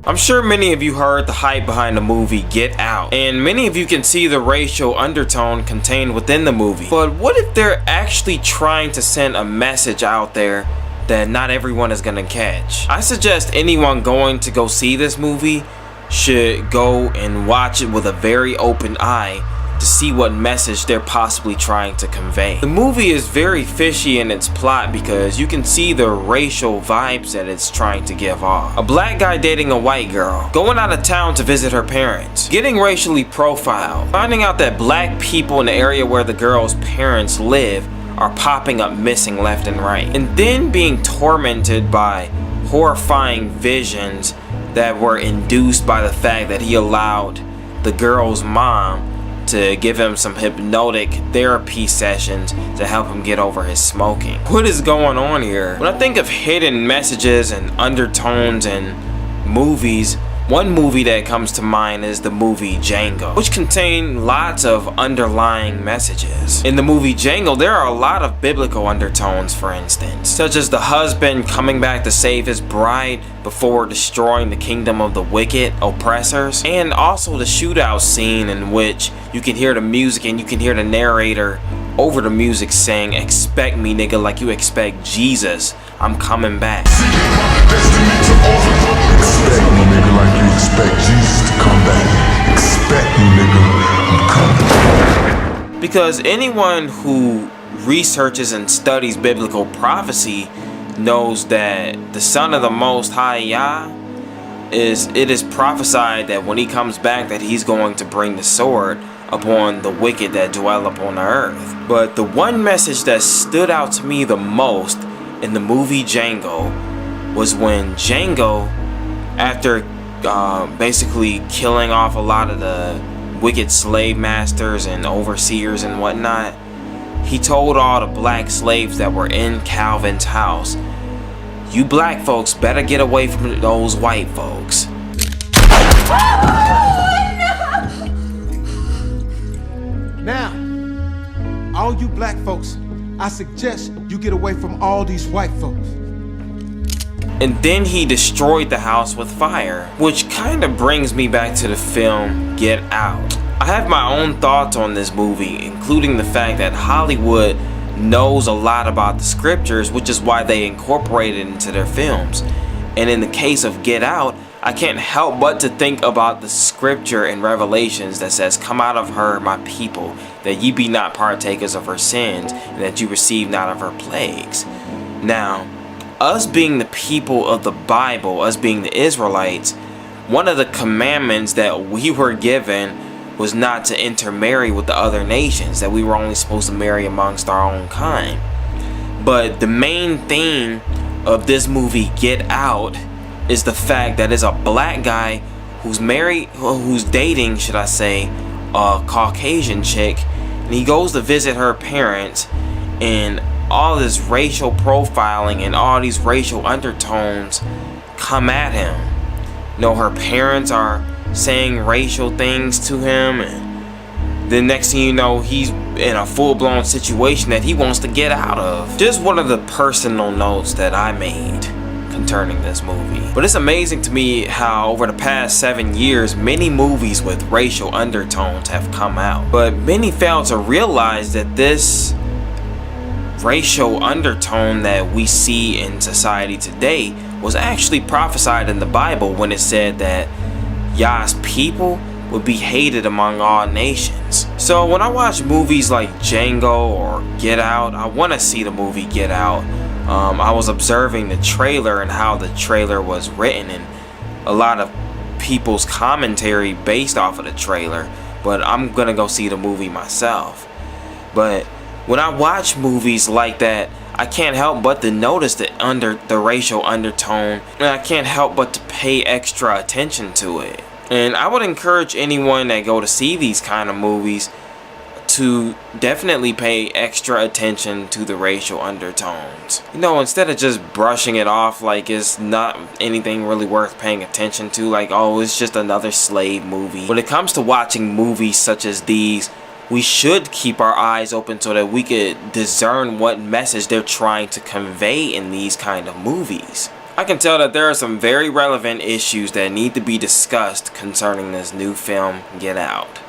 I'm sure many of you heard the hype behind the movie Get Out, and many of you can see the racial undertone contained within the movie. But what if they're actually trying to send a message out there that not everyone is gonna catch? I suggest anyone going to go see this movie should go and watch it with a very open eye to see what message they're possibly trying to convey. The movie is very fishy in its plot because you can see the racial vibes that it's trying to give off. A black guy dating a white girl, going out of town to visit her parents, getting racially profiled, finding out that black people in the area where the girl's parents live are popping up missing left and right, and then being tormented by horrifying visions that were induced by the fact that he allowed the girl's mom to give him some hypnotic therapy sessions to help him get over his smoking. What is going on here? When I think of hidden messages and undertones in movies, one movie that comes to mind is the movie Django, which contained lots of underlying messages. In the movie Django, there are a lot of biblical undertones, for instance, such as the husband coming back to save his bride before destroying the kingdom of the wicked oppressors, and also the shootout scene in which you can hear the music and you can hear the narrator over the music saying, "Expect me, nigga, like you expect Jesus. I'm coming back." Expect me, nigga, like you expect Jesus to come back. Expect me, nigga, I'm coming. Because anyone who researches and studies biblical prophecy knows that the Son of the Most High Yah it is prophesied that when he comes back that he's going to bring the sword upon the wicked that dwell upon the earth. But the one message that stood out to me the most in the movie Django was when Django, after basically killing off a lot of the wicked slave masters and overseers and whatnot, he told all the black slaves that were in Calvin's house, "You black folks better get away from those white folks." Now, all you black folks, I suggest you get away from all these white folks. And then he destroyed the house with fire, which kind of brings me back to the film Get Out. I have my own thoughts on this movie, including the fact that Hollywood knows a lot about the scriptures, which is why they incorporate it into their films. And in the case of Get Out, I can't help but to think about the scripture in Revelations that says, "Come out of her, my people, that ye be not partakers of her sins, and that you receive not of her plagues." Now, us being the people of the Bible, us being the Israelites, one of the commandments that we were given was not to intermarry with the other nations, that we were only supposed to marry amongst our own kind. But the main thing of this movie Get Out is the fact that it's a black guy who's dating, should I say, a Caucasian chick, and he goes to visit her parents, and all this racial profiling and all these racial undertones come at him. You know, her parents are saying racial things to him, and the next thing you know, he's in a full-blown situation that he wants to get out of. Just one of the personal notes that I made concerning this movie. But it's amazing to me how over the past 7 years, many movies with racial undertones have come out. But many fail to realize that this racial undertone that we see in society today was actually prophesied in the Bible when it said that Yah's people would be hated among all nations. So when I watch movies like Django or Get Out, I want to see the movie Get Out. I was observing the trailer and how the trailer was written and a lot of people's commentary based off of the trailer, but I'm gonna go see the movie myself. But when I watch movies like that, I can't help but to notice the racial undertone, and I can't help but to pay extra attention to it. And I would encourage anyone that go to see these kind of movies to definitely pay extra attention to the racial undertones. You know, instead of just brushing it off like it's not anything really worth paying attention to, like, oh, it's just another slave movie. When it comes to watching movies such as these, we should keep our eyes open so that we could discern what message they're trying to convey in these kind of movies. I can tell that there are some very relevant issues that need to be discussed concerning this new film, Get Out.